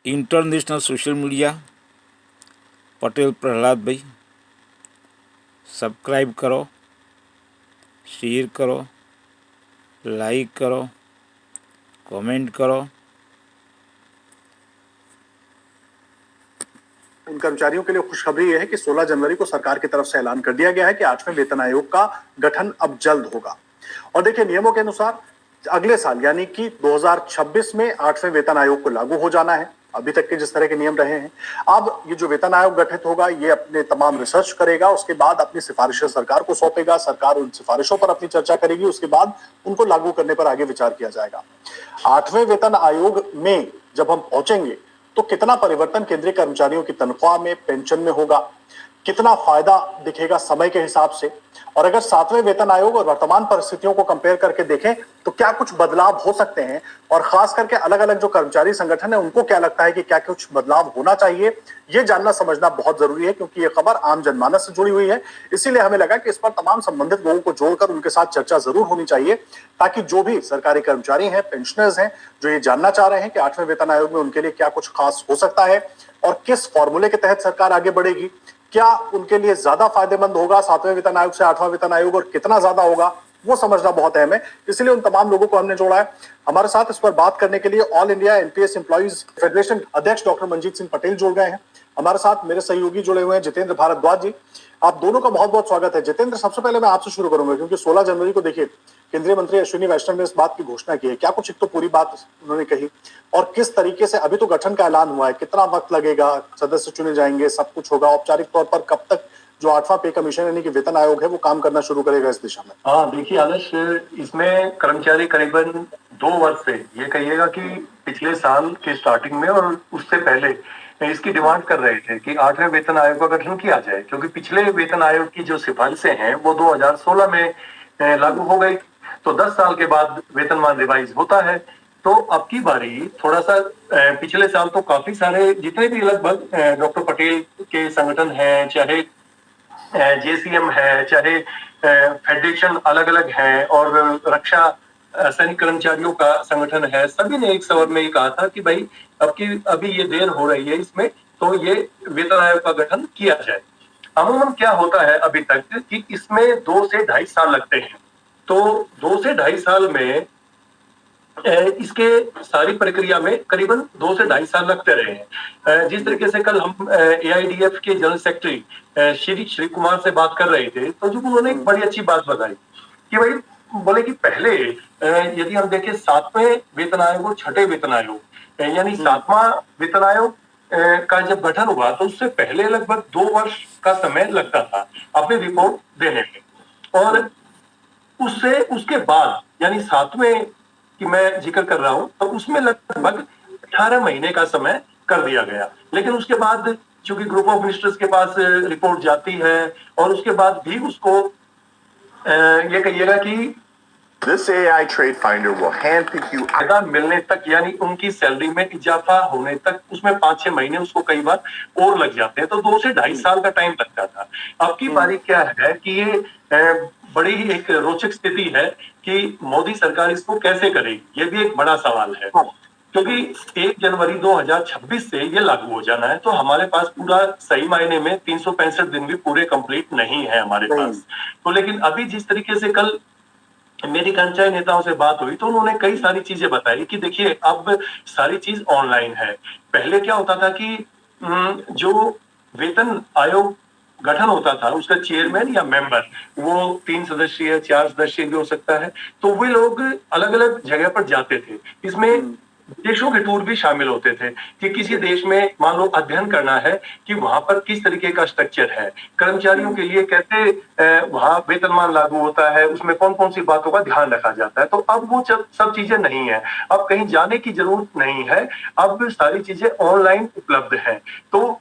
International social media Patel Prahlad भाई subscribe करो, share करो, लाइक करो, कमेंट करो। उन कर्मचारियों के लिए खुशखबरी यह है कि 16 जनवरी को सरकार की तरफ से ऐलान कर दिया गया है कि 8वें वेतन आयोग का गठन अब जल्द होगा। और देखिए, नियमों के अनुसार अगले साल यानी कि 2026 में 8वें वेतन आयोग को लागू हो जाना है। अभी तक के जिस तरह के नियम रहे हैं, अब ये जो वेतन आयोग गठित होगा, ये अपने तमाम रिसर्च करेगा, उसके बाद अपनी सिफारिशें सरकार को सौंपेगा, सरकार उन सिफारिशों पर अपनी चर्चा करेगी, उसके बाद उनको लागू करने पर आगे विचार किया जाएगा। 8वें वेतन आयोग में जब हम पहुंचेंगे तो कितना परिवर्तन केंद्रीय कर्मचारियों की तनख्वाह में, पेंशन में होगा, कितना फायदा दिखेगा समय के हिसाब से, और अगर 7वें वेतन आयोग और वर्तमान परिस्थितियों को कंपेयर करके देखें तो क्या कुछ बदलाव हो सकते हैं, और खास करके अलग अलग जो कर्मचारी संगठन है उनको क्या लगता है कि क्या कुछ बदलाव होना चाहिए, ये जानना समझना बहुत जरूरी है, क्योंकि ये खबर आम जनमानस से जुड़ी हुई है। इसीलिए हमें लगा कि इस पर तमाम संबंधित लोगों को जोड़कर उनके साथ चर्चा जरूर होनी चाहिए, ताकि जो भी सरकारी कर्मचारी हैं, पेंशनर्स हैं, जो ये जानना चाह रहे हैं कि 8वें वेतन आयोग में उनके लिए क्या कुछ खास हो सकता है और किस फॉर्मूले के तहत सरकार आगे बढ़ेगी, क्या उनके लिए ज्यादा फायदेमंद होगा 7वें वेतन आयोग से 8वां वेतन आयोग, और कितना ज्यादा होगा, वो समझना बहुत अहम है। इसलिए उन तमाम लोगों को हमने जोड़ा है। हमारे साथ इस पर बात करने के लिए all India NPS employees federation अध्यक्ष डॉक्टर मंजीत सिंह पटेल जुड़ गए हैं। हमारे साथ मेरे सहयोगी जुड़े हुए हैं जितेंद्र भारद्वाज जी। आप दोनों का बहुत बहुत स्वागत है। जितेंद्र, सबसे पहले मैं आपसे शुरू करूंगा, क्योंकि 16 जनवरी को देखिए केंद्रीय मंत्री अश्विनी वैष्णव ने इस बात की घोषणा की है। क्या कुछ एक तो पूरी बात उन्होंने कही, और किस तरीके से अभी तो गठन का ऐलान हुआ है, कितना वक्त लगेगा, सदस्य चुने जाएंगे, सब कुछ होगा, औपचारिक तौर पर कब तक जो 8वां पे कमीशन यानी कि वेतन आयोग है वो काम करना शुरू करेगा इस दिशा में? हाँ, देखिए आदर्श, इसमें कर्मचारी करीबन 2 वर्ष से ये कहिएगा कि पिछले साल के स्टार्टिंग में और उससे पहले इसकी डिमांड कर रहे थे कि 8वें वेतन आयोग का गठन किया जाए, क्योंकि पिछले वेतन आयोग की जो सिफारिशें हैं वो 2016 में लागू हो गई। तो 10 साल के बाद वेतनमान रिवाइज होता है। तो अब की बारी थोड़ा सा पिछले साल तो काफी सारे जितने भी लगभग डॉक्टर पटेल के संगठन हैं, चाहे जेसीएम है, चाहे फेडरेशन अलग अलग है, और रक्षा सैनिक कर्मचारियों का संगठन है, सभी ने एक स्वर में ये कहा था कि भाई अभी ये देर हो रही है इसमें, तो ये वेतन आयोग का गठन किया जाए। अमूमन क्या होता है अभी तक कि इसमें 2 से 2.5 साल लगते हैं। तो 2 से 2.5 साल में इसके सारी प्रक्रिया में करीबन 2 से 2.5 साल लगते रहे हैं। जिस तरीके से कल हम एआईडीएफ के जनरल सेक्रेटरी श्री कुमार से बात कर रहे थे, तो जो उन्होंने एक बड़ी अच्छी बात बताई कि भाई, बोले कि पहले यदि हम देखें 7वें वेतन आयोग और 6ठे वेतन आयोग, यानी 7वां वेतन आयोग का जब गठन हुआ तो उससे पहले लगभग 2 वर्ष का समय लगता था अपनी रिपोर्ट देने में, और उससे उसके बाद यानी 7वें की मैं जिक्र कर रहा हूं, तो उसमें लगभग 18 महीने का समय कर दिया गया। लेकिन उसके बाद चूंकि ग्रुप ऑफ मिनिस्टर्स के पास रिपोर्ट जाती है, और उसके बाद भी उसको ये कहिएगा कि This AI Trade Finder will handpick you. फायदा मिलने तक, यानी उनकी सैलरी में इजाफा होने तक, उसमें 5-6 महीने उसको कई बार और लग जाते हैं। तो 2 से 2.5 साल का टाइम लगता था। अब की बारी क्या है कि ये बड़ी ही एक रोचक स्थिति है कि मोदी सरकार इसको कैसे करेगी, ये भी एक बड़ा सवाल है, क्योंकि 1 जनवरी 2026 से ये लागू हो जाना है। तो हमारे पास पूरा सही मायने में 365 दिन भी पूरे कंप्लीट नहीं है हमारे पास। तो लेकिन अभी जिस तरीके से कल मेरी कर्मचारी नेताओं से बात हुई तो उन्होंने कई सारी चीजें बताई कि देखिए, अब सारी चीज ऑनलाइन है। पहले क्या होता था कि जो वेतन आयोग गठन होता था, उसका चेयरमैन या मेंबर, वो 3 सदस्यीय 4 सदस्यीय भी हो सकता है, तो वे लोग अलग अलग जगह पर जाते थे। इसमें देशों के टूर भी शामिल होते थे कि किसी देश में मान लो अध्ययन करना है कि वहां पर किस तरीके का स्ट्रक्चर है, कर्मचारियों के लिए कैसे वहां वेतनमान लागू होता है, उसमें कौन कौन सी बातों का ध्यान रखा जाता है। तो अब वो सब चीजें नहीं है, अब कहीं जाने की जरूरत नहीं है, अब सारी चीजें ऑनलाइन उपलब्ध है। तो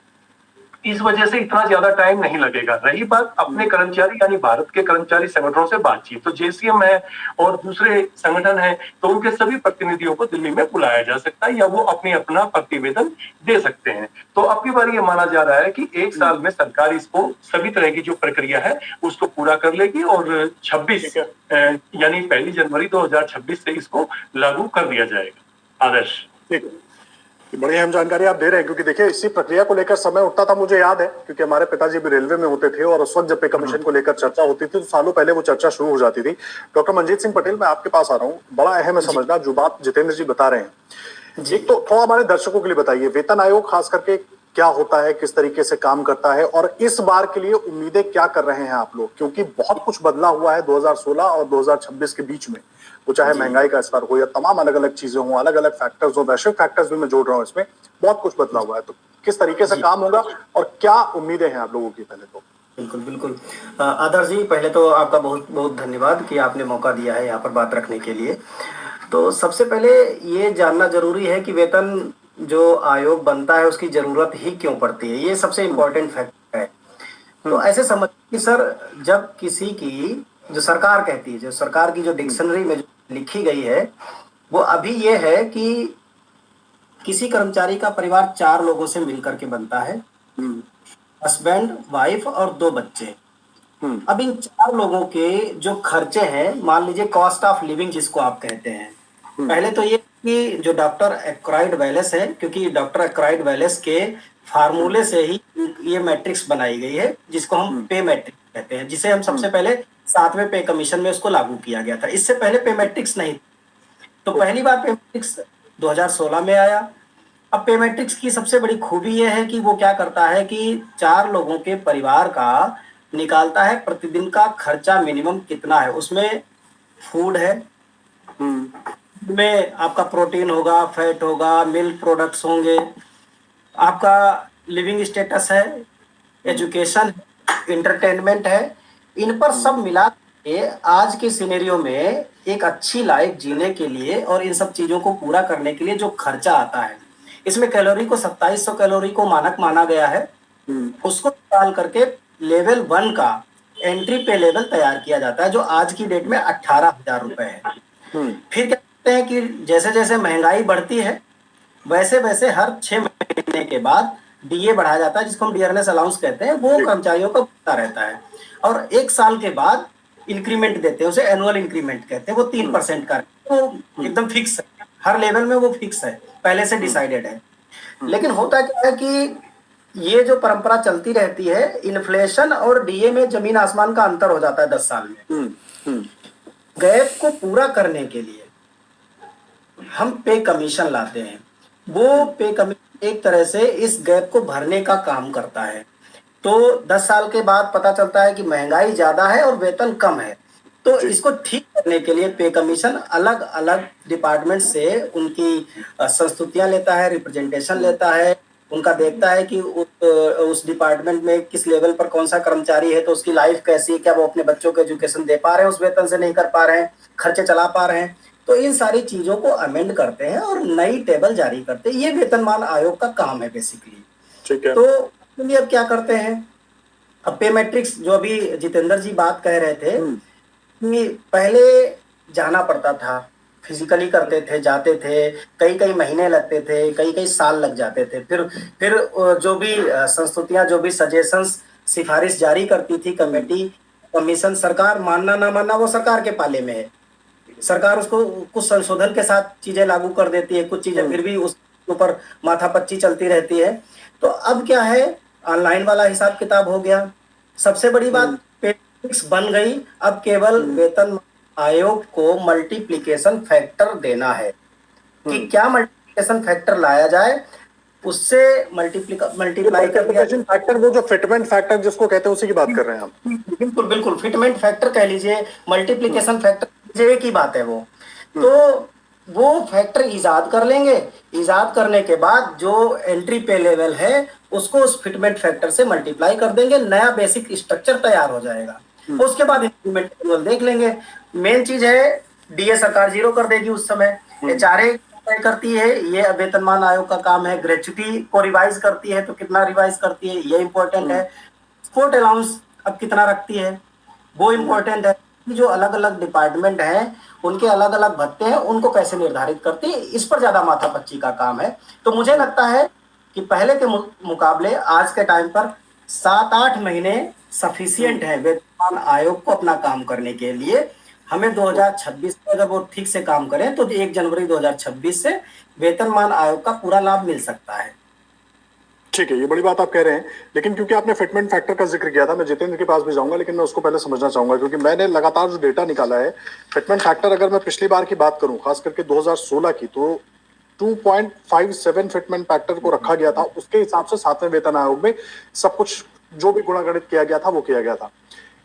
इस वजह से इतना ज्यादा टाइम नहीं लगेगा। रही बात अपने कर्मचारी यानी भारत के कर्मचारी संगठनों से बातचीत, तो जेसीएम है और दूसरे संगठन है, तो उनके सभी प्रतिनिधियों को दिल्ली में बुलाया जा सकता है, या वो अपनी अपना प्रतिवेदन दे सकते हैं। तो अब की बार ये माना जा रहा है कि 1 साल में सरकार इसको सभी तरह की जो प्रक्रिया है उसको पूरा कर लेगी, और 26 यानी 1 जनवरी 2026 से इसको लागू कर दिया जाएगा। आदर्श, ठीक है। बड़ी अहम जानकारी आप दे रहे हैं, क्योंकि देखिए इसी प्रक्रिया को लेकर समय उठता था, मुझे याद है, क्योंकि हमारे पिताजी भी रेलवे में होते थे और उस वक्त जब पे कमीशन को लेकर चर्चा होती थी तो सालों पहले वो चर्चा शुरू हो जाती थी। डॉक्टर मनजीत सिंह पटेल, मैं आपके पास आ रहा हूँ। बड़ा अहम है समझना जो बात जितेंद्र जी बता रहे हैं। एक तो थोड़ा हमारे दर्शकों के लिए बताइए, वेतन आयोग खास करके क्या होता है, किस तरीके से काम करता है, और इस बार के लिए उम्मीदें क्या कर रहे हैं आप लोग, क्योंकि बहुत कुछ बदला हुआ है 2016 और 2026 के बीच में। वो चाहे महंगाई का स्तर हो या तमाम अलग अलग चीजें हों, अलग अलग फैक्टर्स हो, वैश्विक फैक्टर्स भी मैं जोड़ रहा हूँ इसमें, बहुत कुछ बदला हुआ है। तो किस तरीके से काम होगा और क्या उम्मीदें हैं आप लोगों की? पहले तो बिल्कुल बिल्कुल। आदर्श जी, पहले तो आपका बहुत बहुत धन्यवाद कि आपने मौका दिया है यहाँ पर बात रखने के लिए। तो सबसे पहले ये जानना जरूरी है कि वेतन जो आयोग बनता है उसकी जरूरत ही क्यों पड़ती है, ये सबसे इम्पोर्टेंट फैक्टर है। तो ऐसे समझ कि सर, जब किसी की जो सरकार कहती है, जो सरकार की जो डिक्शनरी में जो लिखी गई है, वो अभी ये है कि किसी कर्मचारी का परिवार 4 लोगों से मिलकर के बनता है, हस्बैंड, वाइफ और 2 बच्चे। अब इन 4 लोगों के जो खर्चे हैं, मान लीजिए कॉस्ट ऑफ लिविंग जिसको आप कहते हैं, पहले तो ये कि जो डॉक्टर एक्राइड वेलेस है, क्योंकि डॉक्टर एक्राइड वेलेस के फार्मूले से ही ये मैट्रिक्स बनाई गई है, जिसको हम पे मैट्रिक्स कहते हैं, जिसे हम सबसे पहले 7वें पे कमीशन में उसको लागू किया गया था। इससे पहले पे मैट्रिक्स नहीं। तो पहली बार पे मैट्रिक्स 2016 में आया। अब पे मैट्रिक्स की सबसे बड़ी खूबी यह है कि वो क्या करता है कि 4 लोगों के परिवार का निकालता है प्रतिदिन का खर्चा मिनिमम कितना है। उसमें फूड है, में आपका प्रोटीन होगा, फैट होगा, मिल्क प्रोडक्ट्स होंगे, आपका लिविंग स्टेटस है, एजुकेशन, इंटरटेनमेंट है। इन पर सब मिला के आज के सिनेरियो में एक अच्छी लाइफ जीने के लिए और इन सब चीजों को पूरा करने के लिए जो खर्चा आता है, इसमें कैलोरी को 2700 कैलोरी को मानक माना गया है। उसको निकाल करके लेवल 1 का एंट्री पे लेवल तैयार किया जाता है, जो आज की डेट में 18,000 रुपए है। फिर क्या कहते हैं कि जैसे जैसे महंगाई बढ़ती है, वैसे वैसे हर 6 महीने के बाद डीए बढ़ाया जाता है, जिसको हम डियरनेस अलाउंस कहते हैं, वो कर्मचारियों का बढ़ता रहता है। और 1 साल के बाद इंक्रीमेंट देते हैं, उसे एनुअल इंक्रीमेंट कहते हैं। वो 3% का, वो एकदम फिक्स है, हर लेवल में वो फिक्स है, पहले से डिसाइडेड है। लेकिन होता क्या है कि ये जो परंपरा चलती रहती है, इन्फ्लेशन और डीए में जमीन आसमान का अंतर हो जाता है 10 साल में। गैप को पूरा करने के लिए हम पे कमीशन लाते हैं। वो पे कमीशन एक तरह से इस गैप को भरने का काम करता है। तो 10 साल के बाद पता चलता है कि महंगाई ज्यादा है और वेतन कम है, तो इसको ठीक करने के लिए पे कमीशन अलग अलग डिपार्टमेंट से उनकी संस्तुतियां लेता है, रिप्रेजेंटेशन लेता है, उनका देखता है कि उस डिपार्टमेंट में किस लेवल पर कौन सा कर्मचारी है, तो उसकी लाइफ कैसी है, क्या वो अपने बच्चों को एजुकेशन दे पा रहे हैं, उस वेतन से नहीं कर पा रहे हैं, खर्चे चला पा रहे हैं। तो इन सारी चीजों को अमेंड करते हैं और नई टेबल जारी करते हैं। ये वेतनमान आयोग का काम है बेसिकली। ठीक है। तो अब क्या करते हैं, अब पे मैट्रिक्स जो अभी जितेंद्र जी बात कह रहे थे कि पहले जाना पड़ता था, फिजिकली करते थे, जाते थे, कई कई महीने लगते थे, कई कई साल लग जाते थे। फिर जो भी संस्तुतियां, जो भी सजेशंस, सिफारिश जारी करती थी कमेटी, कमीशन, सरकार मानना ना मानना वो सरकार के पाले में है। सरकार उसको कुछ संशोधन के साथ चीजें लागू कर देती है, कुछ चीजें फिर भी उस ऊपर माथापच्ची चलती रहती है। तो अब क्या है, ऑनलाइन वाला हिसाब किताब हो गया। सबसे बड़ी बात, पेट्रिक्स बन गई। अब केवल वेतन आयोग को मल्टीप्लिकेशन फैक्टर देना है कि क्या मल्टीप्लिकेशन फैक्टर लाया जाए, उससे मल्टीप्लाई कर दिया। फैक्टर, वो जो फिटमेंट फैक्टर जिसको कहते हैं, उसी की बात कर रहे हैं आप? बिल्कुल बिल्कुल, फिटमेंट फैक्टर कह लीजिए, मल्टीप्लिकेशन फैक्टर एक ही बात है वो। तो वो फैक्टर इजाद कर लेंगे। इजाद करने के बाद जो एंट्री पे लेवल है उसको उस फिटमेंट फैक्टर से मल्टीप्लाई कर देंगे, नया बेसिक स्ट्रक्चर तैयार हो जाएगा। उसके बाद इंक्रीमेंट एनुअल देख लेंगे। मेन चीज है, डीए सरकार 0 कर देगी उस समय, एचआरए तय करती है, ये वेतनमान आयोग का काम है। ग्रेच्युटी को रिवाइज करती है, तो कितना रिवाइज करती है ये इंपॉर्टेंट है। स्पोर्ट अलाउंस अब कितना रखती है वो इंपॉर्टेंट है। जो अलग अलग डिपार्टमेंट हैं उनके अलग अलग भत्ते हैं, उनको कैसे निर्धारित करती है, इस पर ज्यादा माथापच्ची का काम है। तो मुझे लगता है कि पहले के मुकाबले आज के टाइम पर 7-8 महीने सफिशिएंट है वेतनमान आयोग को अपना काम करने के लिए। हमें 2026 में अगर वो ठीक से काम करें तो 1 जनवरी 2026 से वेतनमान आयोग का पूरा लाभ मिल सकता है। ठीक है, ये बड़ी बात आप कह रहे हैं, लेकिन क्योंकि आपने फिटमेंट फैक्टर का जिक्र किया था, मैं जितेंद्र के पास भी जाऊंगा, लेकिन मैं उसको पहले समझना चाहूंगा क्योंकि मैंने लगातार जो डेटा निकाला है फिटमेंट फैक्टर, अगर मैं पिछली बार की बात करूं, खास करके 2016 की, तो 2.57 फिटमेंट फैक्टर को रखा गया था। उसके हिसाब से 7वें वेतन आयोग में सब कुछ जो भी गुणागणित किया गया था वो किया गया था।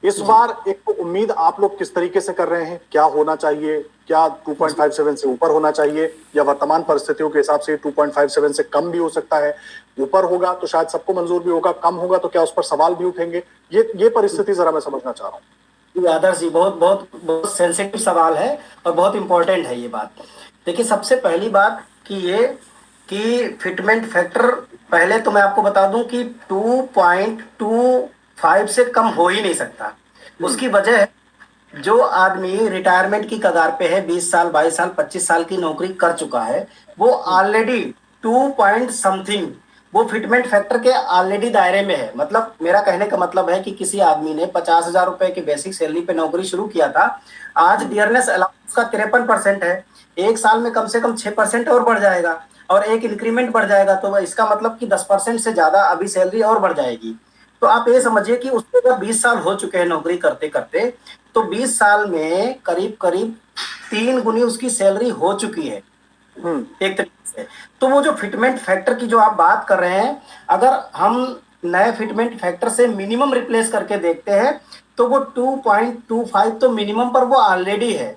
इस बार एक तो उम्मीद आप लोग किस तरीके से कर रहे हैं, क्या होना चाहिए, क्या 2.57 से ऊपर होना चाहिए, या वर्तमान परिस्थितियों के हिसाब से 2.57 से कम भी हो सकता है? ऊपर होगा तो शायद सबको मंजूर भी होगा, कम होगा तो क्या उस पर सवाल भी उठेंगे? ये परिस्थिति जरा मैं समझना चाह रहा हूँ। आदर्श जी, बहुत बहुत बहुत सेंसिटिव सवाल है और बहुत इंपॉर्टेंट है ये बात। देखिए, सबसे पहली बात कि फिटमेंट फैक्टर, पहले तो मैं आपको बता दूं कि 2.25 से कम हो ही नहीं सकता। उसकी वजह है, जो आदमी रिटायरमेंट की कगार पे है, 20 साल 22 साल 25 साल की नौकरी कर चुका है, वो ऑलरेडी 2 पॉइंट समथिंग वो फिटमेंट फैक्टर के ऑलरेडी दायरे में है। मतलब मेरा कहने का मतलब है कि किसी आदमी ने 50,000 रुपए की बेसिक सैलरी पे नौकरी शुरू किया था, आज डियरनेस अलाउंस का 53% है, एक साल में कम से कम 6% और बढ़ जाएगा और एक इंक्रीमेंट बढ़ जाएगा, तो इसका मतलब कि 10% से ज्यादा अभी सैलरी और बढ़ जाएगी। तो आप ये समझिए कि उसको जब 20 साल हो चुके हैं नौकरी करते करते, तो 20 साल में करीब करीब 3 गुनी उसकी सैलरी हो चुकी है एक तरीके से। तो वो जो फिटमेंट फैक्टर की जो आप बात कर रहे हैं, अगर हम नए फिटमेंट फैक्टर से मिनिमम रिप्लेस करके देखते हैं तो वो 2.25 तो मिनिमम पर वो ऑलरेडी है।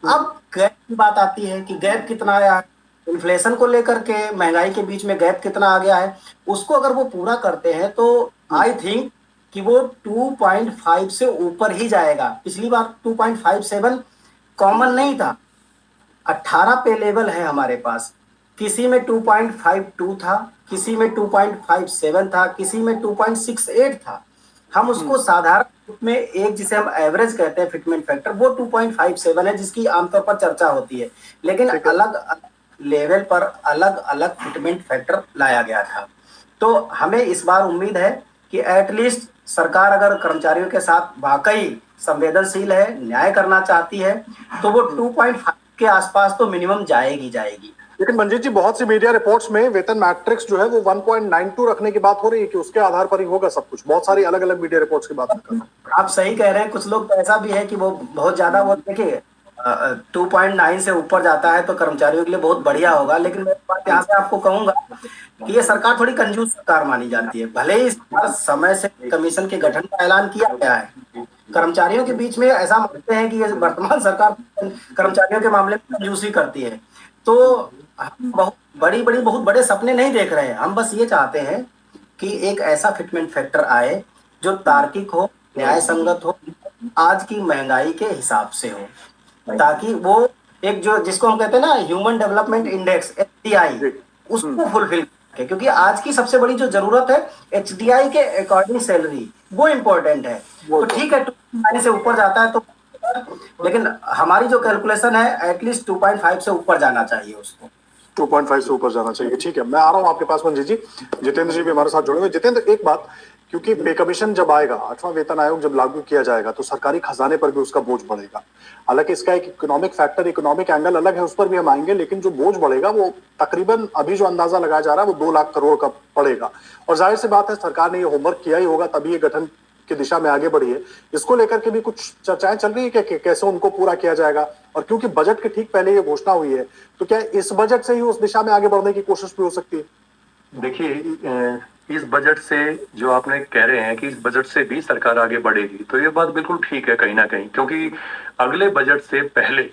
अब गैप की बात आती है कि गैप कितना आया है, इन्फ्लेशन को लेकर के महंगाई के बीच में गैप कितना आ गया है, उसको अगर वो पूरा करते हैं तो आई थिंक कि वो 2.5 से ऊपर ही जाएगा। पिछली बार 2.57 कॉमन नहीं था, 18 पे लेवल है हमारे पास, किसी में 2.52 था, किसी में 2.57 था, किसी में 2.68 था। हम उसको साधारण रूप में एक जिसे हम एवरेज कहते हैं फिटमेंट फैक्टर, वो 2.57 है जिसकी आमतौर पर चर्चा होती है, लेकिन अलग लेवल पर अलग अलग फिटमेंट फैक्टर लाया गया था। तो हमें इस बार उम्मीद है कि एटलीस्ट सरकार अगर कर्मचारियों के साथ वाकई संवेदनशील है, न्याय करना चाहती है, तो वो 2.5 के आसपास तो मिनिमम जाएगी। लेकिन मंजीत जी, बहुत सी मीडिया रिपोर्ट्स में वेतन मैट्रिक्स जो है वो 1.92 रखने की बात हो रही है कि उसके आधार पर ही होगा सब कुछ। बहुत सारी अलग अलग मीडिया रिपोर्ट्स की बात कर रहा हूं। आप सही कह रहे हैं, कुछ लोग तो ऐसा भी है कि वो बहुत ज्यादा, वो देखिए 2.9 से ऊपर जाता है तो कर्मचारियों के लिए बहुत बढ़िया होगा, लेकिन मैं बात यहाँ से आपको कहूंगा कि ये सरकार थोड़ी कंजूस सरकार मानी जाती है। भले ही इस बार समय से कमीशन के गठन का ऐलान किया गया है, कर्मचारियों के बीच में ऐसा मानते हैं कि ये वर्तमान सरकार कर्मचारियों के मामले में कंजूसी करती है। तो हम बहुत बड़े सपने नहीं देख रहे हैं, हम बस ये चाहते हैं कि एक ऐसा फिटमेंट फैक्टर आए जो तार्किक हो, न्याय संगत हो, आज की महंगाई के हिसाब से हो, ताकि वो एक जो जिसको हम कहते हैं ना ह्यूमन डेवलपमेंट इंडेक्स HDI, उसको फुलफिल करे। क्योंकि आज की सबसे बड़ी जो जरूरत है HDI के अकॉर्डिंग सैलरी, वो इम्पोर्टेंट है। तो ठीक है 2.9 से ऊपर जाता है तो, लेकिन हमारी जो कैलकुलेशन है एटलीस्ट 2.5 से ऊपर जाना चाहिए उसको। 2.5 से ऊपर जाना चाहिए। ठीक है, मैं आ रहा हूं आपके पास मंजीत जी। जितेंद्र जी भी हमारे साथ जुड़े हुए। जितेंद्र, एक बात, क्योंकि पे कमीशन जब आएगा, 8वां वेतन आयोग जब लागू किया जाएगा, तो सरकारी खजाने पर भी उसका बोझ बढ़ेगा। हालांकि इसका एक इकोनॉमिक फैक्टर, इकोनॉमिक एंगल अलग है, उस पर भी हम आएंगे, लेकिन जो बोझ बढ़ेगा वो तकरीबन अभी जो अंदाजा लगाया जा रहा है वो 2 लाख करोड़ का पड़ेगा। और जाहिर सी बात है, सरकार ने ये होमवर्क किया ही होगा तभी ये गठन की दिशा में आगे बढ़ी है। इसको लेकर के भी कुछ चर्चाएं चल रही है कि कैसे उनको पूरा किया जाएगा, और क्योंकि बजट के ठीक पहले ये घोषणा हुई है, तो क्या इस बजट से ही उस दिशा में आगे बढ़ने की कोशिश भी हो सकती है? देखिए, इस बजट से जो आपने कह रहे हैं कि इस बजट से भी सरकार आगे बढ़ेगी, तो ये बात बिल्कुल ठीक है कहीं ना कहीं, क्योंकि अगले बजट से पहले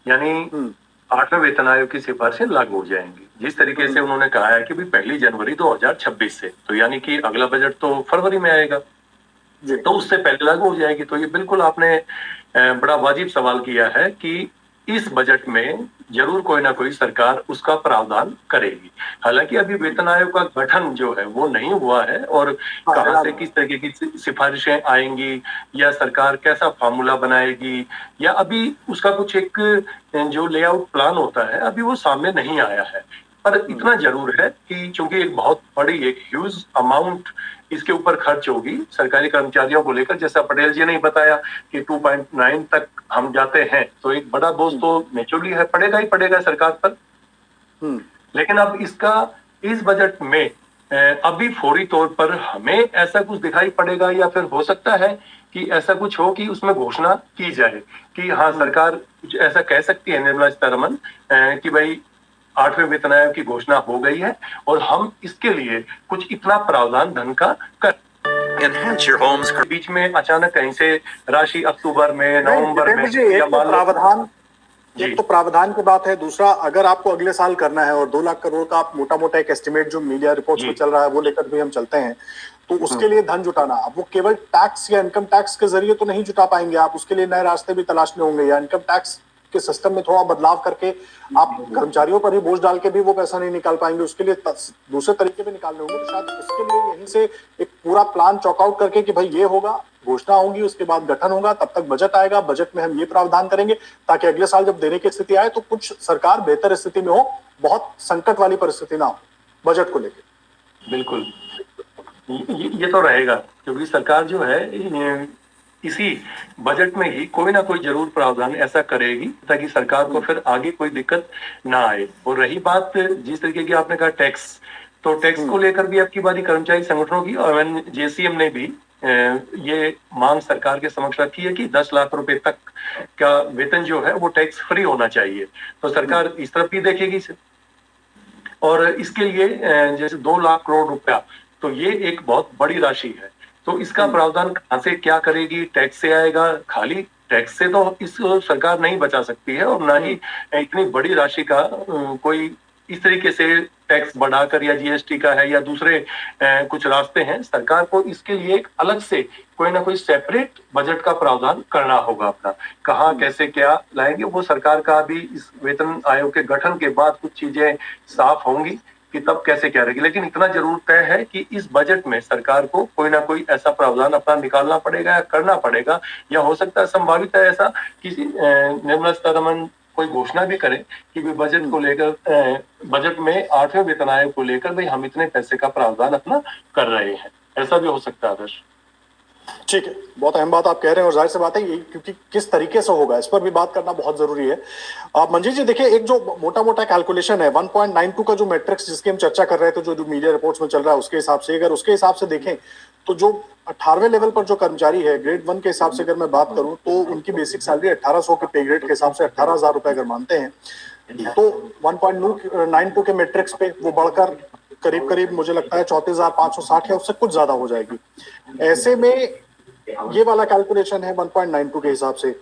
यानी 8वें वेतन आयोग की सिफारिशें लागू हो जाएंगी। जिस तरीके से उन्होंने कहा है कि 1 जनवरी 2026 से, तो यानी कि अगला बजट तो फरवरी में आएगा, तो उससे पहले लागू हो जाएगी। तो ये बिल्कुल आपने बड़ा वाजिब सवाल किया है कि इस बजट में जरूर कोई ना कोई सरकार उसका प्रावधान करेगी। हालांकि अभी वेतन आयोग का गठन जो है वो नहीं हुआ है, और कहां से किस तरीके की सिफारिशें आएंगी, या सरकार कैसा फार्मूला बनाएगी, या अभी उसका कुछ एक जो लेआउट प्लान होता है अभी वो सामने नहीं आया है। पर इतना जरूर है कि चूंकि एक बहुत बड़ी एक ह्यूज अमाउंट इसके ऊपर खर्च होगी सरकारी कर्मचारियों को लेकर। जैसा पटेल जी ने बताया कि 2.9 तक हम जाते हैं, तो एक बड़ा बोझ तो नेचुरली है, पड़ेगा ही पड़ेगा सरकार पर। लेकिन अब इसका इस बजट में अभी फौरी तौर पर हमें ऐसा कुछ दिखाई पड़ेगा, या फिर हो सकता है कि ऐसा कुछ हो कि उसमें घोषणा की जाए कि हाँ सरकार कुछ ऐसा कह सकती है, निर्मला सीतारमण, कि भाई 8वें वेतन आयोग की घोषणा हो गई है और हम इसके लिए कुछ इतना प्रावधान धन का कर Enhance your home's बीच में अचानक कहीं से राशि अक्टूबर में, नहीं, नवंबर में, जितेंद्र जी, या मान लो जी। एक तो प्रावधान की बात है, दूसरा अगर आपको अगले साल करना है और 2 लाख करोड़ का आप मोटा मोटा एक एस्टिमेट जो मीडिया रिपोर्ट्स में जी। चल रहा है वो लेकर भी हम चलते हैं, तो उसके लिए धन जुटाना, अब वो केवल टैक्स या इनकम टैक्स के जरिए तो नहीं जुटा पाएंगे आप, उसके लिए नए रास्ते भी तलाशने होंगे, या इनकम टैक्स के सिस्टम में थोड़ा बदलाव करके आप कर्मचारियों पर ही बोझ डाल के भी वो पैसा नहीं निकाल पाएंगे, उसके लिए दूसरे तरीके भी निकालने होंगे। तो शायद उसके लिए यहीं से एक पूरा प्लान चॉकआउट करके कि भाई ये होगा, घोषणा होगी, उसके बाद गठन होगा, तब तक बजट आएगा, बजट में हम ये प्रावधान करेंगे ताकि अगले साल जब देने की स्थिति आए तो कुछ सरकार बेहतर स्थिति में हो, बहुत संकट वाली परिस्थिति ना हो बजट को लेकर। बिल्कुल ये तो रहेगा, क्योंकि सरकार जो है इसी बजट में ही कोई ना कोई जरूर प्रावधान ऐसा करेगी ताकि सरकार को फिर आगे कोई दिक्कत ना आए। और रही बात जिस तरीके की आपने कहा टैक्स, तो टैक्स को लेकर भी अब की बारी कर्मचारी संगठनों की और जेसीएम ने भी ये मांग सरकार के समक्ष रखी है कि 10 लाख रुपए तक का वेतन जो है वो टैक्स फ्री होना चाहिए। तो सरकार इस तरफ भी देखेगी और इसके लिए जैसे 2 लाख करोड़ रुपया, तो ये एक बहुत बड़ी राशि है। तो इसका प्रावधान कहां से क्या करेगी, टैक्स से आएगा? खाली टैक्स से तो इस सरकार नहीं बचा सकती है, और ना ही इतनी बड़ी राशि का कोई इस तरीके से टैक्स बढ़ाकर, या जीएसटी का है या दूसरे कुछ रास्ते हैं। सरकार को इसके लिए एक अलग से कोई ना कोई सेपरेट बजट का प्रावधान करना होगा अपना। कहाँ कैसे क्या लाएंगे वो सरकार का भी इस वेतन आयोग के गठन के बाद कुछ चीजें साफ होंगी कि तब कैसे क्या रहेगी। लेकिन इतना जरूर तय है कि इस बजट में सरकार को कोई ना कोई ऐसा प्रावधान अपना निकालना पड़ेगा या करना पड़ेगा, या हो सकता है संभावित है ऐसा कि निर्मला सीतारमण कोई घोषणा भी करे कि भी बजट को लेकर बजट में 8वें वेतन आयोग को लेकर भाई हम इतने पैसे का प्रावधान अपना कर रहे हैं, ऐसा भी हो सकता है आदर्श। ठीक है, बहुत अहम बात आप कह रहे हैं और जाहिर सी बात है ये, क्योंकि किस तरीके से होगा इस पर भी बात करना बहुत जरूरी है। मंजीत जी देखिए, एक जो मोटा मोटा कैलकुलेशन है 1.92 का जो मैट्रिक्स जिसकी हम चर्चा कर रहे थे, जो मीडिया रिपोर्ट्स में चल रहा है उसके हिसाब से, अगर उसके हिसाब से देखें तो जो 18वें लेवल पर जो कर्मचारी है ग्रेड 1 के हिसाब से अगर मैं बात करूं तो उनकी बेसिक सैलरी 1800 के पे ग्रेड के हिसाब से 18,000 रुपए अगर मानते हैं, तो 1.92 के मैट्रिक्स पे वो बढ़कर करीब करीब मुझे लगता है 34,560 या उससे कुछ ज्यादा हो जाएगी। ऐसे में ये वाला कैलकुलेशन है 1.92 के हिसाब से।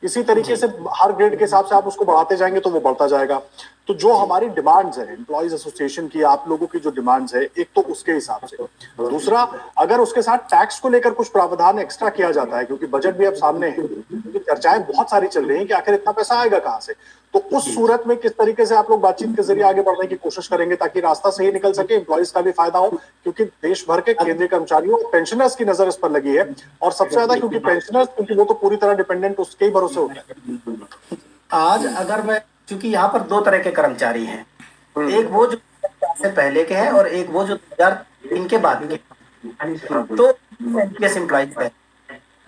इसी तरीके से हर ग्रेड के हिसाब से आप उसको बढ़ाते जाएंगे तो वो बढ़ता जाएगा। तो जो हमारी डिमांड्स है एम्प्लॉइज एसोसिएशन की, आप लोगों की जो डिमांड्स है, एक तो उसके हिसाब से, दूसरा अगर उसके साथ टैक्स को लेकर कुछ प्रावधान एक्स्ट्रा किया जाता है, क्योंकि बजट भी अब सामने है, चर्चाएं बहुत सारी चल रही हैं कि आखिर इतना पैसा आएगा कहां से, तो उस सूरत में किस तरीके से आप लोग बातचीत के जरिए आगे बढ़ने की कोशिश करेंगे ताकि रास्ता सही निकल सके, एम्प्लॉइज का भी फायदा हो, क्योंकि देश भर के केंद्रीय कर्मचारियों और पेंशनर्स की नजर इस पर लगी है, और सबसे ज्यादा क्योंकि पेंशनर्स, क्योंकि वो तो पूरी तरह डिपेंडेंट उसके ही भरोसे होते हैं। आज अगर मैं, क्योंकि यहाँ पर 2 तरह के कर्मचारी हैं, एक वो जो 2004 से पहले के हैं और एक वो जो 2003 के बाद के, तो एनपीएस एम्प्लॉइज है।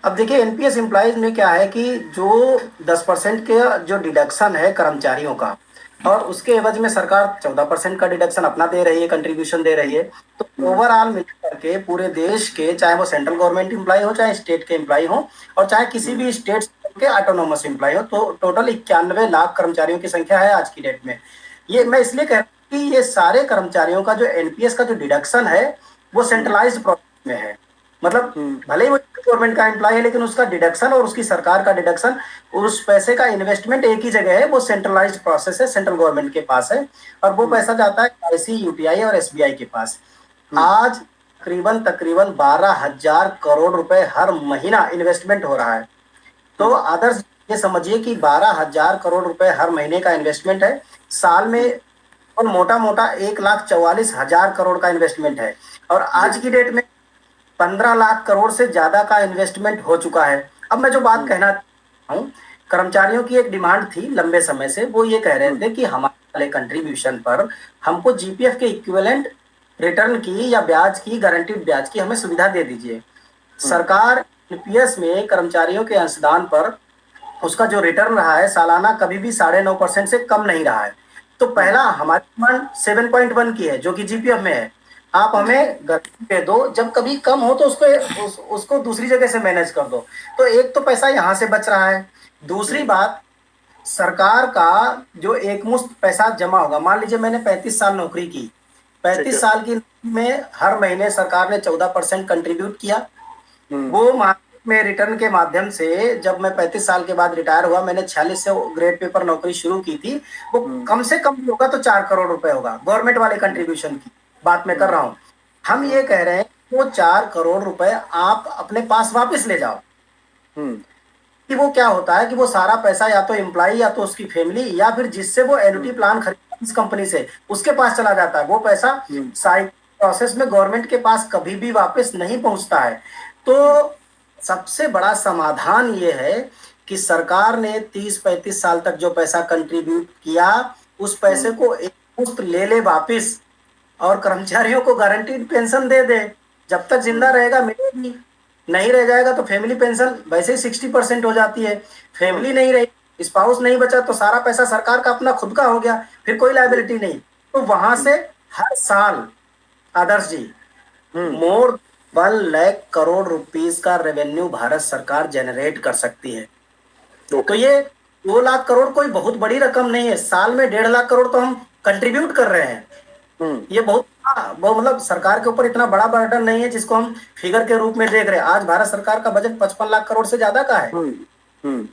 अब देखिए एनपीएस एम्प्लॉइज में क्या है कि जो 10% के जो डिडक्शन है कर्मचारियों का, और उसके एवज में सरकार 14% का डिडक्शन अपना दे रही है, कंट्रीब्यूशन दे रही है। तो ओवरऑल मिलकर के पूरे देश के, चाहे वो सेंट्रल गवर्नमेंट एम्प्लॉय हो, चाहे स्टेट के एम्प्लॉय हो, और चाहे किसी भी स्टेट के ऑटोनोमस एम्प्लॉय हो, तो टोटल 91 लाख कर्मचारियों की संख्या है आज की डेट में। ये मैं इसलिए कह रहा हूँ कि ये सारे कर्मचारियों का जो एनपीएस का जो डिडक्शन है वो सेंट्रलाइज्ड प्रोसेस में है। मतलब भले ही वो गवर्नमेंट का एम्प्लॉय है, लेकिन उसका डिडक्शन और उसकी सरकार का डिडक्शन, उस पैसे का इन्वेस्टमेंट एक ही जगह है, वो सेंट्रलाइज्ड प्रोसेस है, सेंट्रल गवर्नमेंट के पास है, और वो पैसा जाता है आईसी, यूटीआई और एसबीआई के पास। आज तकरीबन 12,000 करोड़ रुपए हर महीना इन्वेस्टमेंट हो रहा है। तो आदर्श ये समझिए कि 12,000 करोड़ रुपए हर महीने का इन्वेस्टमेंट है, साल में और मोटा मोटा 1,44,000 करोड़ का इन्वेस्टमेंट है, और आज की डेट में 15 लाख करोड़ से ज्यादा का इन्वेस्टमेंट हो चुका है। अब मैं जो बात कहना चाहता हूँ, कर्मचारियों की एक डिमांड थी लंबे समय से, वो ये कह रहे थे कि हमारे कंट्रीब्यूशन पर हमको जीपीएफ के इक्विवेलेंट रिटर्न की या ब्याज की, गारंटीड ब्याज की हमें सुविधा दे दीजिए। सरकार एनपीएस में कर्मचारियों के अंशदान पर उसका जो रिटर्न रहा है सालाना कभी भी 9.5% से कम नहीं रहा है। तो पहला हमारी डिमांड 7.1 की है जो कि जीपीएफ में है। आप हमें गारंटी दे दो, जब कभी कम हो तो उसको दूसरी जगह से मैनेज कर दो। तो एक तो पैसा यहाँ से बच रहा है। दूसरी बात, सरकार का जो एक मुश्त पैसा जमा होगा, मान लीजिए मैंने 35 साल नौकरी की, 35 साल की में हर महीने सरकार ने 14% कंट्रीब्यूट किया। वो मार्केट में रिटर्न के माध्यम से जब मैं 35 साल के बाद रिटायर हुआ, मैंने 46 से ग्रेड पेपर नौकरी शुरू की थी, वो कम से कम भी होगा तो 4 करोड़ रुपए होगा गवर्नमेंट वाले कंट्रीब्यूशन की बात मैं कर रहा हूँ। हम ये कह रहे हैं वो 4 करोड़ रुपए आप अपने पास वापस ले जाओ। कि वो क्या होता है कि वो सारा पैसा या तो एम्प्लॉय या तो उसकी फैमिली या फिर जिससे वो एन्युटी प्लान खरीदा इस कंपनी से उसके पास चला जाता है। वो पैसा साइकिल प्रोसेस में गवर्नमेंट के पास कभी भी वापस नहीं पहुंचता है। तो सबसे बड़ा समाधान ये है कि सरकार ने 30-35 साल तक जो पैसा कंट्रीब्यूट किया उस पैसे को एक मुश्त ले ले वापस, और कर्मचारियों को गारंटीड पेंशन दे दे। जब तक जिंदा रहेगा मिलेगी, नहीं रह जाएगा तो फैमिली पेंशन वैसे ही 60% हो जाती है। फैमिली नहीं रही, स्पाउस नहीं बचा तो सारा पैसा सरकार का अपना खुद का हो गया, फिर कोई लायबिलिटी नहीं। तो वहां से हर साल आदर्श जी मोर 1 लाख करोड़ रुपीस का रेवेन्यू भारत सरकार जनरेट कर सकती है। तो ये 2 लाख करोड़ कोई बहुत बड़ी रकम नहीं है। साल में 1.5 लाख करोड़ तो हम कंट्रीब्यूट कर रहे हैं। ये बहुत मतलब सरकार के ऊपर इतना बड़ा बर्डन नहीं है जिसको हम फिगर के रूप में देख रहे हैं। आज भारत सरकार का बजट 55 लाख करोड़ से ज्यादा का है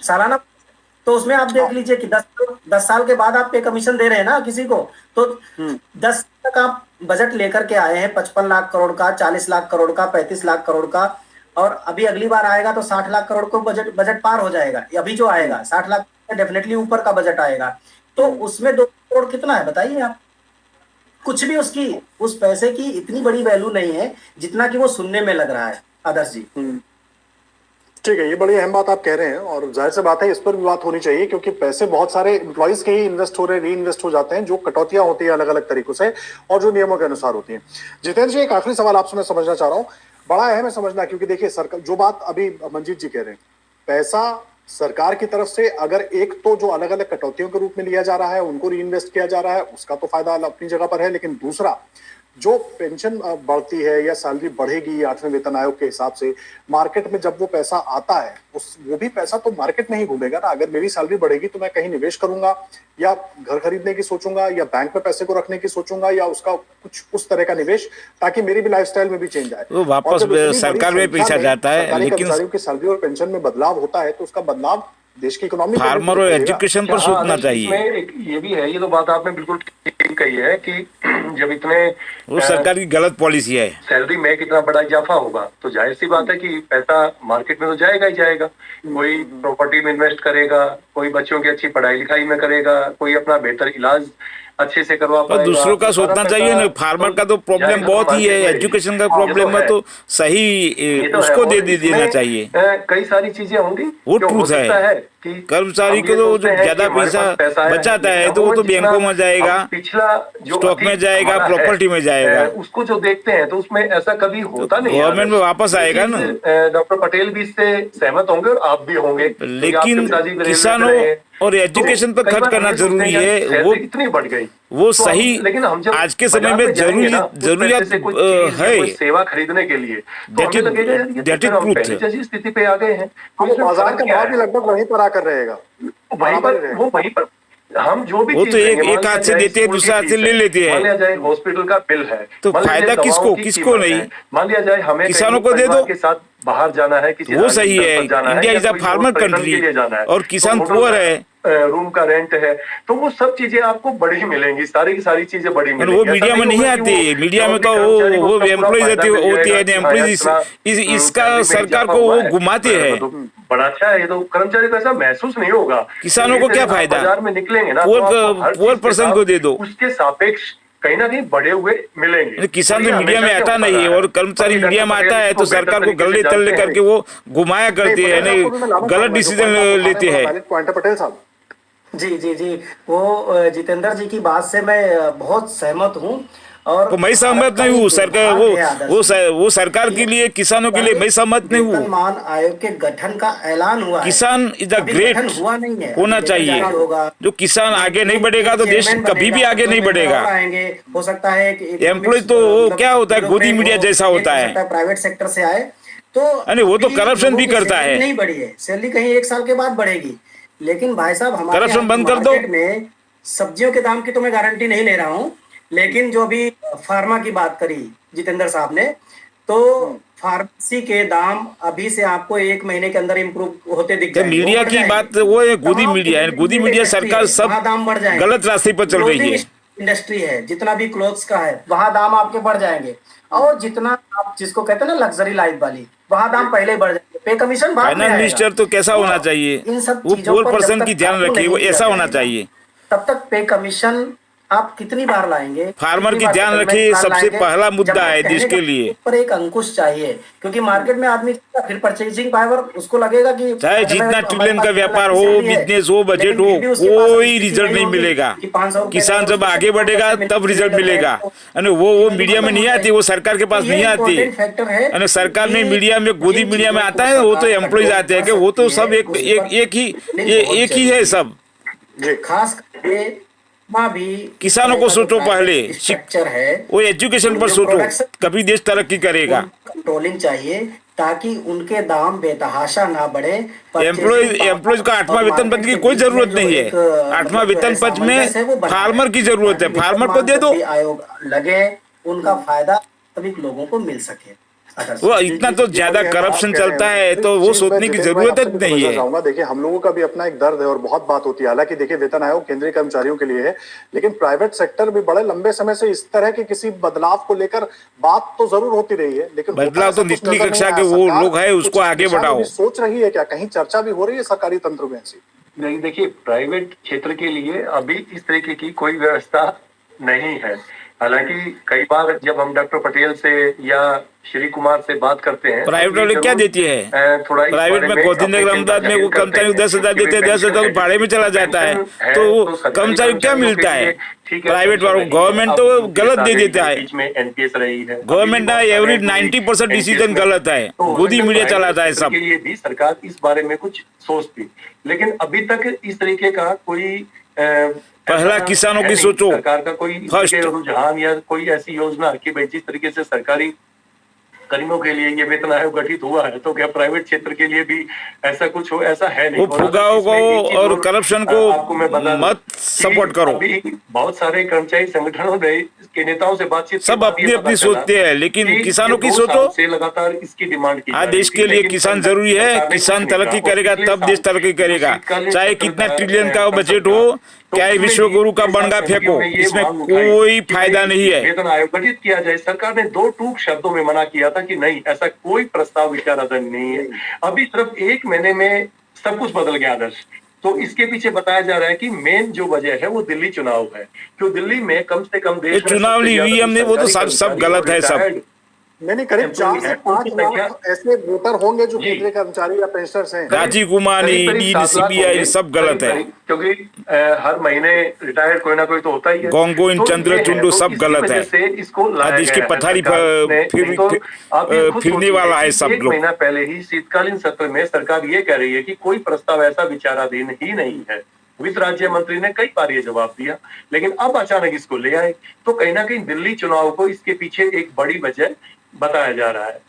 सालाना। तो उसमें आप देख लीजिए कि 10 साल के बाद आप पे कमीशन दे रहे हैं ना किसी को, तो 10 तक आप बजट लेकर के आए हैं 55 लाख करोड़ का, 40 लाख करोड़ का, 35 लाख करोड़ का, और अभी अगली बार आएगा तो 60 लाख करोड़ को बजट पार हो जाएगा। अभी जो आएगा 60 लाख डेफिनेटली ऊपर का बजट आएगा। तो उसमें 2 करोड़ कितना है बताइए आप? कुछ भी उसकी उस पैसे की इतनी बड़ी वैल्यू नहीं है जितना कि वो सुनने में लग रहा है आदर्श जी। ठीक है, ये बड़ी अहम बात आप कह रहे हैं और जाहिर सी बात है इस पर भी बात होनी चाहिए क्योंकि पैसे बहुत सारे एम्प्लॉइज के ही इन्वेस्ट हो रहे हैं, री इन्वेस्ट हो जाते हैं, जो कटौतियां होती है अलग अलग तरीकों से और जो नियमों के अनुसार होती हैं। जितेंद्र जी, एक आखिरी सवाल आपसे मैं समझना चाह रहा हूँ, बड़ा अहम है समझना, क्योंकि देखिए सरकार जो बात अभी मंजीत जी कह रहे हैं, पैसा सरकार की तरफ से अगर एक तो जो अलग अलग कटौतियों के रूप में लिया जा रहा है उनको री इन्वेस्ट किया जा रहा है, उसका तो फायदा अपनी जगह पर है, लेकिन दूसरा जो पेंशन बढ़ती है या सैलरी बढ़ेगी 8वें वेतन आयोग के हिसाब से, मार्केट में जब वो पैसा आता है वो भी पैसा तो मार्केट में ही घूमेगा ना। अगर मेरी सैलरी बढ़ेगी तो मैं कहीं निवेश करूंगा या घर खरीदने की सोचूंगा या बैंक में पैसे को रखने की सोचूंगा या उसका कुछ उस तरह का निवेश, ताकि मेरी भी लाइफस्टाइल में भी चेंज आए। वो वापस सरकार में पैसा जाता है, लेकिन कर्मचारियों की सैलरी और पेंशन में बदलाव होता है तो उसका बदलाव देश की इकोनॉमी फार्मर और एजुकेशन पर सोचना चाहिए। इसमें एक ये भी है, ये तो बात आपने बिल्कुल ठीक कही है कि जब इतने वो सरकार की गलत पॉलिसी है। सैलरी में कितना बड़ा इजाफा होगा तो जाहिर सी बात है कि पैसा मार्केट में तो जाएगा ही जाएगा। कोई प्रॉपर्टी में इन्वेस्ट करेगा, कोई बच्चों की अच्छी पढ़ाई लिखाई में करेगा, कोई अपना बेहतर इलाज अच्छे से करवा पाएगा। और दूसरों का सोचना चाहिए ना। फार्मर का तो प्रॉब्लम बहुत ही है, एजुकेशन का प्रॉब्लम है, तो सही उसको दे देना चाहिए। कई सारी चीजें होंगी, वो ट्रूथ है कि कर्मचारी को तो जो ज्यादा पैसा बचाता है तो वो तो बैंकों में जाएगा, पिछला जो स्टॉक में जाएगा, प्रॉपर्टी में जाएगा, उसको जो देखते हैं तो उसमें ऐसा कभी होता नहीं। गवर्नमेंट में वापस आएगा ना। डॉक्टर पटेल भी इससे सहमत होंगे और आप भी होंगे। लेकिन किसानों और एजुकेशन पर खर्च करना जरूरी है। वो कितनी बढ़ गई वो सही, लेकिन हम जब आज के समय में जरूरियात है सेवा खरीदने के लिए, जैसी स्थिति पे आ गए हैं। बाजार का भाव भी लगभग वहीं पर आकर रहेगा, वहीं पर हम जो भी वो तो एक हाथ से देते हैं, दूसरा हाथ से ले लेते हैं। मान लिया जाए हॉस्पिटल का बिल है, तो फायदा किसको नहीं? मान लिया जाए हमें किसानों को दे दो के साथ बाहर जाना है, किसी वो सही है। India is a farmer country और किसान पुअर है, रूम का रेंट है, तो वो सब चीजें आपको बड़ी मिलेंगी, सारी की सारी चीजें बड़ी मिलेंगी। वो मीडिया में नहीं आती। मीडिया में तो वो एम्प्लॉइज होती है, एम्प्लॉइज इसका सरकार को वो घुमाते हैं। बड़ा अच्छा है, ये तो कर्मचारी को ऐसा महसूस नहीं होगा। किसानों को क्या फायदा? बाजार में निकलेंगे ना, पुअर पर्सन को दे दो, उसके सापेक्ष कहीं ना कहीं बढ़े हुए मिलेंगे। किसान तो मीडिया में आता नहीं है और कर्मचारी मीडिया में आता है तो सरकार को गले तल्ले करके वो घुमाया करती है, गलत डिसीजन लेते हैं। पटेल साहब जी, वो जितेंद्र जी की बात से मैं बहुत सहमत हूँ। और तो मैं सहमत नहीं हूँ सरकार वो सरकार के लिए किसानों के लिए मैं सहमत नहीं हूँ। वेतनमान आयोग के गठन का ऐलान हुआ है, किसान इज द अभी ग्रेट गठन हुआ नहीं है, होना अभी चाहिए। गठन होगा। जो किसान आगे नहीं बढ़ेगा तो देश चेयरमैन कभी भी बनेगा, आगे नहीं 2 महीने बढ़ेगा। और आएंगे, हो सकता है कि एम्प्लॉय तो वो क्या होता है, गोदी मीडिया जैसा होता है। प्राइवेट सेक्टर से आए तो अरे वो तो अभी करप्शन लोगों भी की करता सैलरी है। नहीं बढ़ी है, सैलरी कहीं 1 साल के बाद बढ़ेगी। लेकिन भाई साहब हमारे करप्शन यहाँ बंद कर दो। मार्केट में सब्जियों के दाम की तो मैं गारंटी नहीं ले रहा हूँ, लेकिन जो अभी फार्मा की बात करी जितेंद्र साहब ने, तो फार्मेसी के दाम अभी से आपको 1 महीने के अंदर इम्प्रूव होते दिख तो जाएंगे। मीडिया वो बढ़ की जाएंगे। बात वो है, गोदी तमाम मीडिया है, गोदी मीडिया इंडस्ट्री सरकार है, सब वहाँ दाम बढ़ जाएंगे। गलत रास्ते पर चल रही है। इंडस्ट्री है, जितना भी क्लोथ्स का है वहाँ दाम आपके बढ़ जाएंगे, और जितना आप जिसको कहते हैं ना लग्जरी लाइफ वाली, वहाँ दाम पहले ही बढ़ जाएंगे। पे कमीशन बाद में फाइनेंस आएगा। मिनिस्टर तो कैसा होना चाहिए, इन सब वो चीजों पुअर पर जब पर्सन तक की ध्यान काबू रखिए, नहीं वो किया ऐसा होना जाएगा, चाहिए। तब तक पे कमीशन आप कितनी बार लाएंगे, फार्मर कितनी की बार ध्यान settlement रखिए, plan सबसे लाएंगे, पहला जब मुद्दा तक है देश कहने के का लिए। पर एक अंकुश चाहिए, क्योंकि मार्केट में आदमी फिर परचेजिंग पावर उसको लगेगा कि चाहे अगर जितना हमारे ट्रिलियन पास का 1 लाख व्यापार की हो, सैलरी है, बिजनेस हो, बजट लेकिन हो, फिर भी उसके पास कोई स्थिति रिजल्ट नहीं होगी मिलेगा। कि 500 रुपए किसान का जब उसको आगे बढ़ेगा तब रिजल्ट मिलेगा। और वो मीडिया में नहीं आती, वो सरकार के पास नहीं आती। फैक्टर है और सरकार में कि मीडिया में गोदी जिन मीडिया में चीजों आता को है, वो तो सरकार एम्प्लॉयज कंट्रोल आते हैं कर कि वो तो सकती सब है, एक उस एक पर एक ही बहुत एक ही है सब। खास करके वहाँ भी किसानों को सोचो पहले, स्ट्रक्चर है, वो एजुकेशन पर जो सोचो, प्रोडक्शन कभी देश तरक्की करेगा। कंट्रोलिंग चाहिए ताकि उनके दाम बेतहाशा ना बढ़े। एम्प्लॉयज का 8वां वेतन पद की कोई जरूरत नहीं है। 8वां वेतन पद में फार्मर की जरूरत है, फार्मर को दे दो। आयोग लगे, उनका फायदा सभी लोगों को मिल सके। वो इतना तो ज्यादा करप्शन चलता है तो वो सोचने की जरूरत नहीं है। चाहूंगा, देखिए हम लोगों का भी अपना एक दर्द है और बहुत बात होती है। हालांकि देखिए वेतन आयोग केंद्रीय कर्मचारियों के लिए है, लेकिन प्राइवेट सेक्टर भी बड़े लंबे समय से इस तरह के किसी बदलाव को लेकर बात तो जरूर होती रही है, लेकिन बदलाव तो निचली कक्षा के वो लोग हैं, उसको आगे बढ़ाओ। सोच रही है क्या, कहीं चर्चा भी हो रही है सरकारी तंत्र में ऐसी? नहीं, देखिए प्राइवेट क्षेत्र के लिए अभी इस तरीके की कोई व्यवस्था नहीं है। हालांकि कई बार जब हम डॉक्टर पटेल से या श्री कुमार से बात करते हैं, प्राइवेट वाले क्या देती है, प्राइवेट में गोविंद अहमदाबाद में वो कर्मचारी 10,000 देते हैं, 10,000 भाड़े में चला जाता है, तो वो कर्मचारी क्या मिलता है प्राइवेट वालों को? गवर्नमेंट तो गलत दे देता है। एनपीएस रही है गवर्नमेंट ना एवरी 90% डिसीजन गलत है, गोदी मीडिया चलाता है सब। के लिए भी सरकार इस बारे में कुछ सोचती, लेकिन अभी तक इस तरीके का कोई पहला किसानों की सोचो, सरकार का कोई रुझान या कोई ऐसी योजना कि भाई जिस तरीके से सरकारी कर्मियों के लिए ये वेतन आयोग गठित हुआ है, तो क्या प्राइवेट क्षेत्र के लिए भी ऐसा कुछ हो? ऐसा है नहीं। वो फुगाओं को और करप्शन को मत सपोर्ट करो। अभी बहुत सारे कर्मचारी संगठनों ने के नेताओं से बातचीत सब अपनी अपनी सोचते हैं, लेकिन किसानों की सोचो। से लगातार इसकी डिमांड की आज देश के लिए किसान जरूरी है, किसान तरक्की करेगा तब देश तरक्की करेगा। चाहे कितना ट्रिलियन का बजट हो, क्या विश्व गुरु का बनगा फेंको, इसमें कोई फायदा नहीं है। वेतन आयोग गठित किया जाए, सरकार ने 2 टूक शब्दों में मना किया था कि नहीं, ऐसा कोई प्रस्ताव विचाराधीन नहीं है। अभी सिर्फ 1 महीने में सब कुछ बदल गया आदर्श। तो इसके पीछे बताया जा रहा है कि मेन जो वजह है वो दिल्ली चुनाव है, क्यों दिल्ली में कम से कम देश में चुनाव नहीं हुई हमने, वो तो सब गलत है सब। नहीं, करीब 4 से 5 लाख ऐसे वोटर होंगे जो केंद्रीय कर्मचारी या पेंशनर्स हैं। राजीव कुमार, ईडी, सीबीआई सब गलत है, क्योंकि हर महीने रिटायर्ड कोई ना कोई तो होता ही है। गोंगोइन, चंद्रचूड सब गलत है। देश की पथारी फिरने वाला है सब लोग। महीना पहले ही शीतकालीन सत्र में सरकार ये कह रही है कि कोई प्रस्ताव ऐसा विचाराधीन ही नहीं है। वित्त राज्य मंत्री ने कई बार ये जवाब दिया, लेकिन अब अचानक इसको ले आए, तो कहीं ना कहीं दिल्ली चुनाव को इसके पीछे एक बड़ी वजह बताया जा रहा है।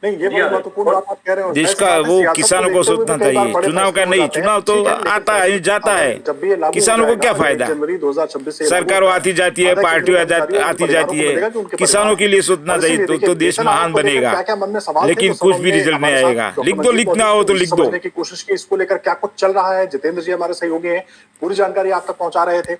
नहीं, ये बहुत महत्वपूर्ण बात आप कह रहे हो। देश का वो किसानों को सोचना चाहिए, चुनाव का नहीं, चुनाव तो आता है जाता है, किसानों को क्या फायदा? जनवरी 2026 से सरकार आती जाती है, पार्टी आती जाती है, किसानों के लिए सोचना चाहिए तो देश महान बनेगा। लेकिन कुछ भी रिजल्ट नहीं आएगा। लिख दो, लिखना हो तो लिख दो। की कोशिश की, इसको लेकर क्या कुछ चल रहा है। जितेंद्र जी हमारे सहयोगी हैं, पूरी जानकारी आप तक पहुंचा रहे थे।